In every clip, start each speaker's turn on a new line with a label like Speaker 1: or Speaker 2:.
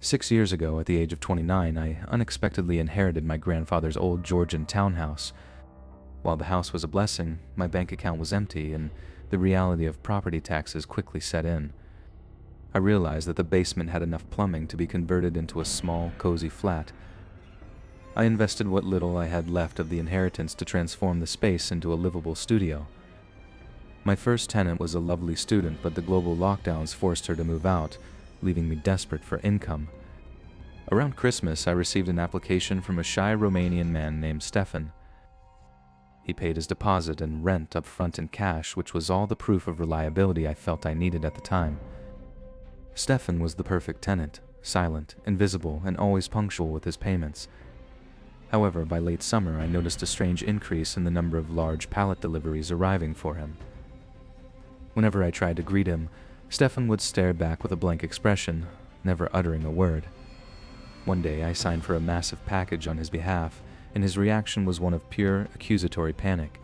Speaker 1: 6 years ago, at the age of 29, I unexpectedly inherited my grandfather's old Georgian townhouse. While the house was a blessing, my bank account was empty, and the reality of property taxes quickly set in. I realized that the basement had enough plumbing to be converted into a small, cozy flat. I invested what little I had left of the inheritance to transform the space into a livable studio. My first tenant was a lovely student, but the global lockdowns forced her to move out, leaving me desperate for income. Around Christmas, I received an application from a shy Romanian man named Stefan. He paid his deposit and rent up front in cash, which was all the proof of reliability I felt I needed at the time. Stefan was the perfect tenant, silent, invisible, and always punctual with his payments. However, by late summer, I noticed a strange increase in the number of large pallet deliveries arriving for him. Whenever I tried to greet him, Stefan would stare back with a blank expression, never uttering a word. One day, I signed for a massive package on his behalf, and his reaction was one of pure, accusatory panic.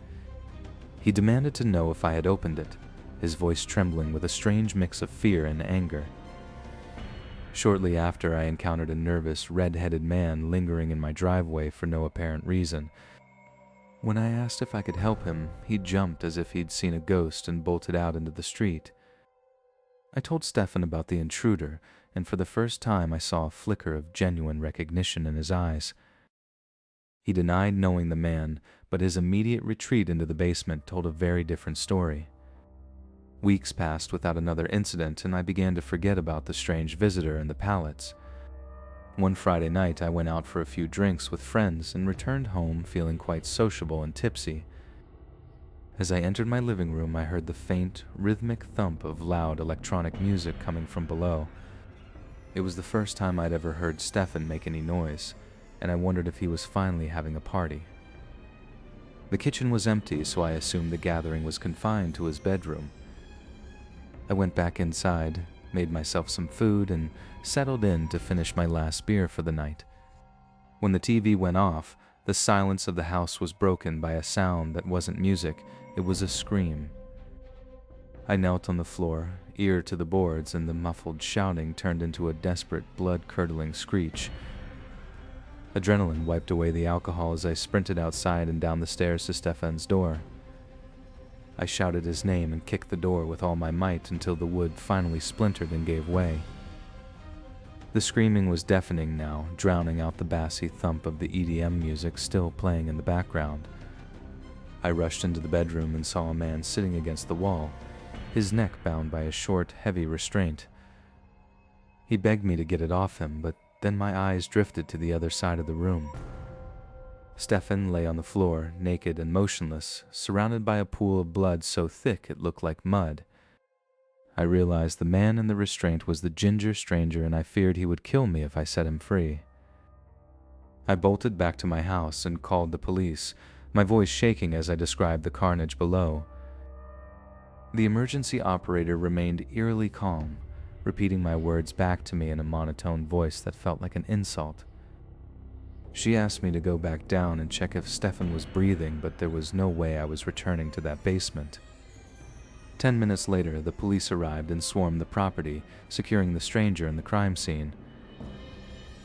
Speaker 1: He demanded to know if I had opened it, his voice trembling with a strange mix of fear and anger. Shortly after, I encountered a nervous, red-headed man lingering in my driveway for no apparent reason. When I asked if I could help him, he jumped as if he'd seen a ghost and bolted out into the street. I told Stefan about the intruder, and for the first time I saw a flicker of genuine recognition in his eyes. He denied knowing the man, but his immediate retreat into the basement told a very different story. Weeks passed without another incident, and I began to forget about the strange visitor and the pallets. One Friday night, I went out for a few drinks with friends and returned home feeling quite sociable and tipsy. As I entered my living room, I heard the faint, rhythmic thump of loud electronic music coming from below. It was the first time I'd ever heard Stefan make any noise, and I wondered if he was finally having a party. The kitchen was empty, so I assumed the gathering was confined to his bedroom. I went back inside, made myself some food, and settled in to finish my last beer for the night. When the TV went off, the silence of the house was broken by a sound that wasn't music, it was a scream. I knelt on the floor, ear to the boards, and the muffled shouting turned into a desperate, blood-curdling screech. Adrenaline wiped away the alcohol as I sprinted outside and down the stairs to Stefan's door. I shouted his name and kicked the door with all my might until the wood finally splintered and gave way. The screaming was deafening now, drowning out the bassy thump of the EDM music still playing in the background. I rushed into the bedroom and saw a man sitting against the wall, his neck bound by a short, heavy restraint. He begged me to get it off him, but then my eyes drifted to the other side of the room. Stefan lay on the floor, naked and motionless, surrounded by a pool of blood so thick it looked like mud. I realized the man in the restraint was the ginger stranger, and I feared he would kill me if I set him free. I bolted back to my house and called the police, my voice shaking as I described the carnage below. The emergency operator remained eerily calm, repeating my words back to me in a monotone voice that felt like an insult. She asked me to go back down and check if Stefan was breathing, but there was no way I was returning to that basement. 10 minutes later, the police arrived and swarmed the property, securing the stranger in the crime scene.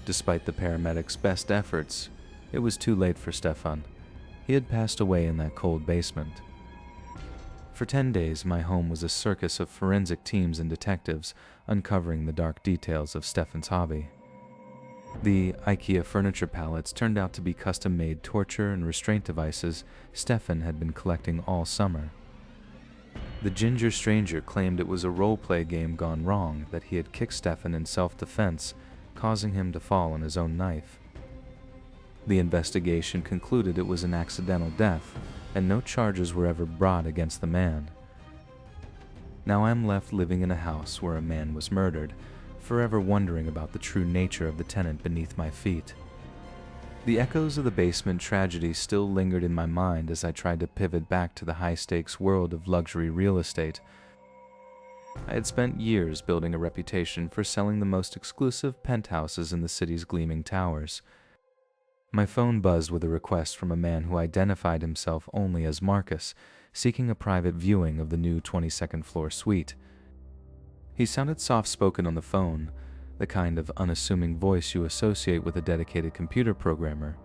Speaker 1: Despite the paramedics' best efforts, it was too late for Stefan. He had passed away in that cold basement. For 10 days, my home was a circus of forensic teams and detectives uncovering the dark details of Stefan's hobby. The IKEA furniture pallets turned out to be custom-made torture and restraint devices Stefan had been collecting all summer. The ginger stranger claimed it was a role-play game gone wrong, that he had kicked Stefan in self-defense, causing him to fall on his own knife. The investigation concluded it was an accidental death, and no charges were ever brought against the man. Now I'm left living in a house where a man was murdered, forever wondering about the true nature of the tenant beneath my feet. The echoes of the basement tragedy still lingered in my mind as I tried to pivot back to the high-stakes world of luxury real estate. I had spent years building a reputation for selling the most exclusive penthouses in the city's gleaming towers. My phone buzzed with a request from a man who identified himself only as Marcus, seeking a private viewing of the new 22nd floor suite. He sounded soft-spoken on the phone, the kind of unassuming voice you associate with a dedicated computer programmer.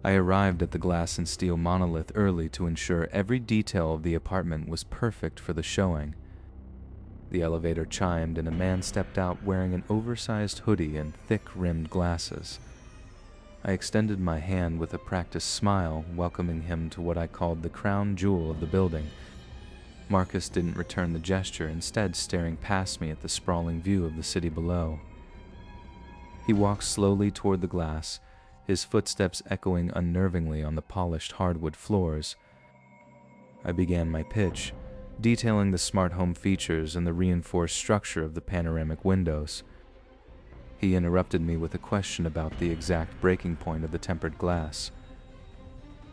Speaker 1: I arrived at the glass and steel monolith early to ensure every detail of the apartment was perfect for the showing. The elevator chimed and a man stepped out wearing an oversized hoodie and thick-rimmed glasses. I extended my hand with a practiced smile, welcoming him to what I called the crown jewel of the building. Marcus didn't return the gesture, instead staring past me at the sprawling view of the city below. He walked slowly toward the glass, his footsteps echoing unnervingly on the polished hardwood floors. I began my pitch, detailing the smart home features and the reinforced structure of the panoramic windows. He interrupted me with a question about the exact breaking point of the tempered glass.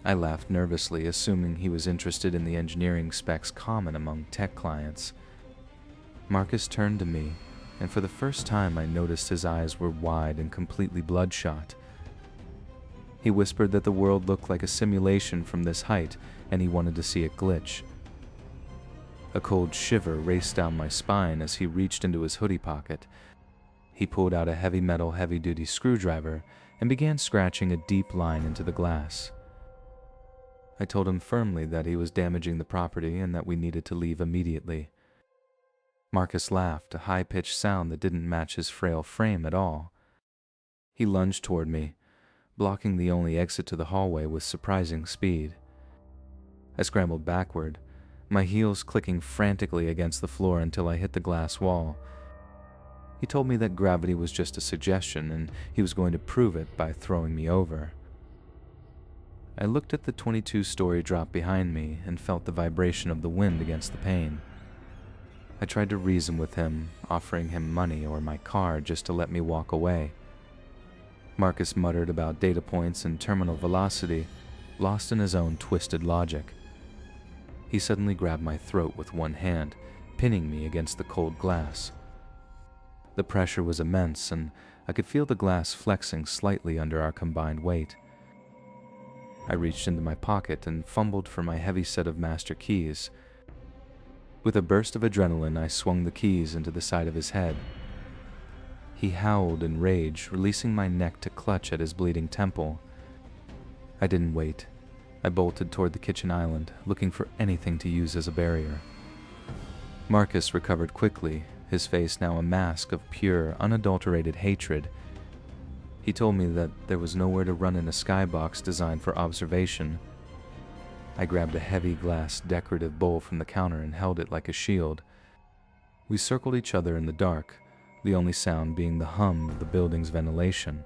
Speaker 1: I laughed nervously, assuming he was interested in the engineering specs common among tech clients. Marcus turned to me, and for the first time I noticed his eyes were wide and completely bloodshot. He whispered that the world looked like a simulation from this height, and he wanted to see it glitch. A cold shiver raced down my spine as he reached into his hoodie pocket. He pulled out a heavy metal heavy-duty screwdriver and began scratching a deep line into the glass. I told him firmly that he was damaging the property and that we needed to leave immediately. Marcus laughed, a high-pitched sound that didn't match his frail frame at all. He lunged toward me, blocking the only exit to the hallway with surprising speed. I scrambled backward, my heels clicking frantically against the floor until I hit the glass wall. He told me that gravity was just a suggestion and he was going to prove it by throwing me over. I looked at the 22-story drop behind me and felt the vibration of the wind against the pane. I tried to reason with him, offering him money or my car just to let me walk away. Marcus muttered about data points and terminal velocity, lost in his own twisted logic. He suddenly grabbed my throat with one hand, pinning me against the cold glass. The pressure was immense, and I could feel the glass flexing slightly under our combined weight. I reached into my pocket and fumbled for my heavy set of master keys. With a burst of adrenaline, I swung the keys into the side of his head. He howled in rage, releasing my neck to clutch at his bleeding temple. I didn't wait. I bolted toward the kitchen island, looking for anything to use as a barrier. Marcus recovered quickly, his face now a mask of pure, unadulterated hatred. He told me that there was nowhere to run in a skybox designed for observation. I grabbed a heavy glass decorative bowl from the counter and held it like a shield. We circled each other in the dark, the only sound being the hum of the building's ventilation.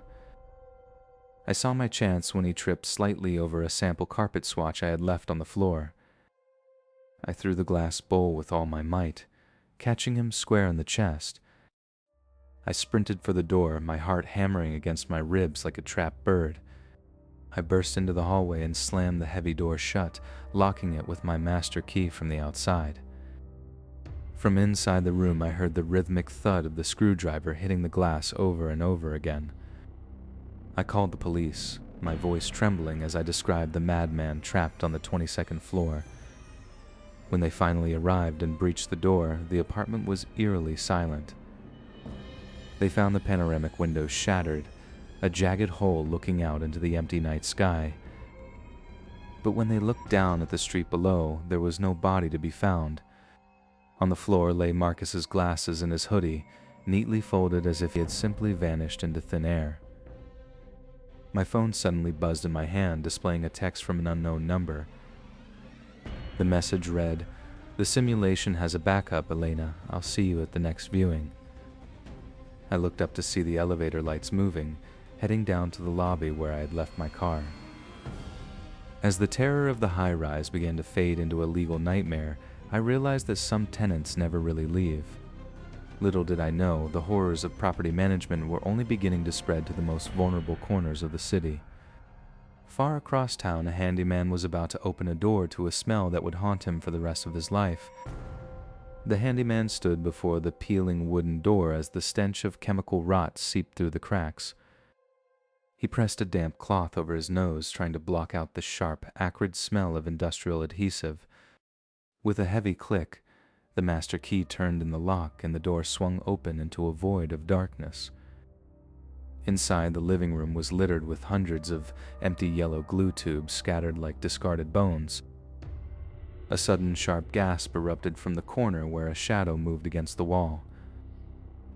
Speaker 1: I saw my chance when he tripped slightly over a sample carpet swatch I had left on the floor. I threw the glass bowl with all my might, catching him square in the chest. I sprinted for the door, my heart hammering against my ribs like a trapped bird. I burst into the hallway and slammed the heavy door shut, locking it with my master key from the outside. From inside the room, I heard the rhythmic thud of the screwdriver hitting the glass over and over again. I called the police, my voice trembling as I described the madman trapped on the 22nd floor. When they finally arrived and breached the door, the apartment was eerily silent. They found the panoramic windows shattered, a jagged hole looking out into the empty night sky. But when they looked down at the street below, there was no body to be found. On the floor lay Marcus's glasses and his hoodie, neatly folded as if he had simply vanished into thin air. My phone suddenly buzzed in my hand, displaying a text from an unknown number. The message read, "The simulation has a backup, Elena. I'll see you at the next viewing." I looked up to see the elevator lights moving, heading down to the lobby where I had left my car. As the terror of the high-rise began to fade into a legal nightmare, I realized that some tenants never really leave. Little did I know, the horrors of property management were only beginning to spread to the most vulnerable corners of the city. Far across town, a handyman was about to open a door to a smell that would haunt him for the rest of his life. The handyman stood before the peeling wooden door as the stench of chemical rot seeped through the cracks. He pressed a damp cloth over his nose, trying to block out the sharp, acrid smell of industrial adhesive. With a heavy click, The master key turned in the lock and the door swung open into a void of darkness. Inside, the living room was littered with hundreds of empty yellow glue tubes scattered like discarded bones. A sudden sharp gasp erupted from the corner where a shadow moved against the wall.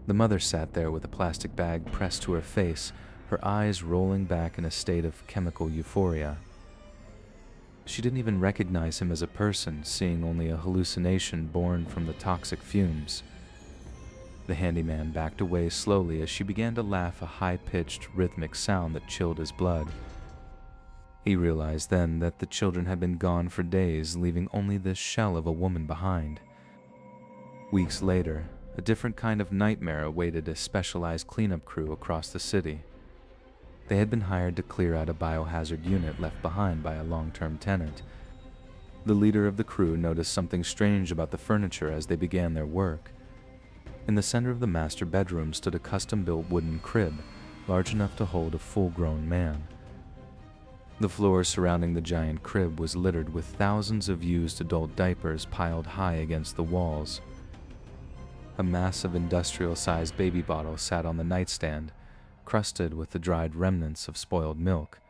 Speaker 1: The mother sat there with a plastic bag pressed to her face, her eyes rolling back in a state of chemical euphoria. She didn't even recognize him as a person, seeing only a hallucination born from the toxic fumes. The handyman backed away slowly as she began to laugh, a high-pitched, rhythmic sound that chilled his blood. He realized then that the children had been gone for days, leaving only this shell of a woman behind. Weeks later, a different kind of nightmare awaited a specialized cleanup crew across the city. They had been hired to clear out a biohazard unit left behind by a long-term tenant. The leader of the crew noticed something strange about the furniture as they began their work. In the center of the master bedroom stood a custom-built wooden crib, large enough to hold a full-grown man. The floor surrounding the giant crib was littered with thousands of used adult diapers piled high against the walls. A massive industrial-sized baby bottle sat on the nightstand, crusted with the dried remnants of spoiled milk.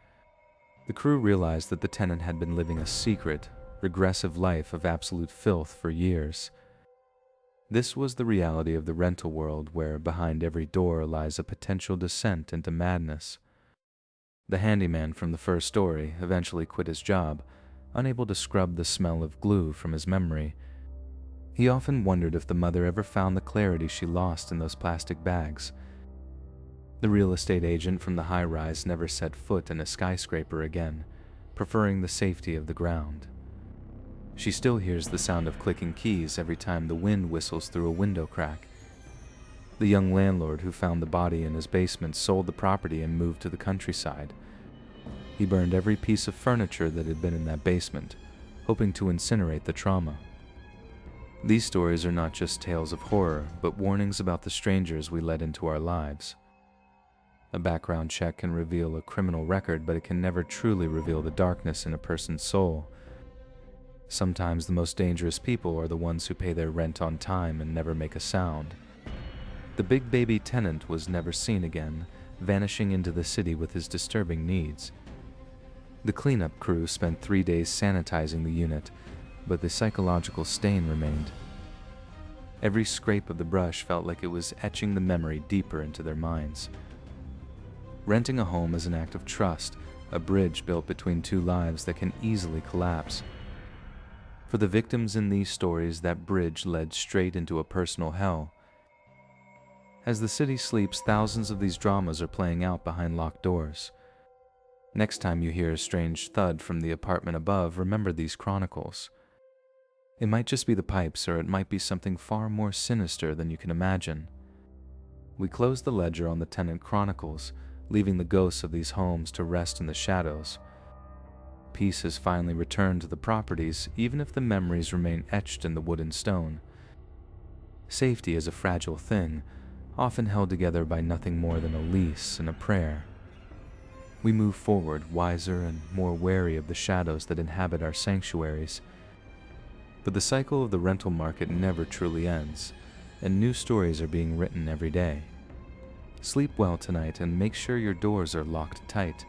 Speaker 1: The crew realized that the tenant had been living a secret, regressive life of absolute filth for years. This was the reality of the rental world, where behind every door lies a potential descent into madness. The handyman from the first story eventually quit his job, unable to scrub the smell of glue from his memory. He often wondered if the mother ever found the clarity she lost in those plastic bags. The real estate agent from the high-rise never set foot in a skyscraper again, preferring the safety of the ground. She still hears the sound of clicking keys every time the wind whistles through a window crack. The young landlord who found the body in his basement sold the property and moved to the countryside. He burned every piece of furniture that had been in that basement, hoping to incinerate the trauma. These stories are not just tales of horror, but warnings about the strangers we let into our lives. A background check can reveal a criminal record, but it can never truly reveal the darkness in a person's soul. Sometimes the most dangerous people are the ones who pay their rent on time and never make a sound. The big baby tenant was never seen again, vanishing into the city with his disturbing needs. The cleanup crew spent 3 days sanitizing the unit, but the psychological stain remained. Every scrape of the brush felt like it was etching the memory deeper into their minds. Renting a home is an act of trust, a bridge built between two lives that can easily collapse. For the victims in these stories, that bridge led straight into a personal hell. As the city sleeps, thousands of these dramas are playing out behind locked doors. Next time you hear a strange thud from the apartment above, remember these chronicles. It might just be the pipes, or it might be something far more sinister than you can imagine. We close the ledger on the Tenant Chronicles, leaving the ghosts of these homes to rest in the shadows. Peace has finally returned to the properties, even if the memories remain etched in the wood and stone. Safety is a fragile thing, often held together by nothing more than a lease and a prayer. We move forward, wiser and more wary of the shadows that inhabit our sanctuaries. But the cycle of the rental market never truly ends, and new stories are being written every day. Sleep well tonight and make sure your doors are locked tight.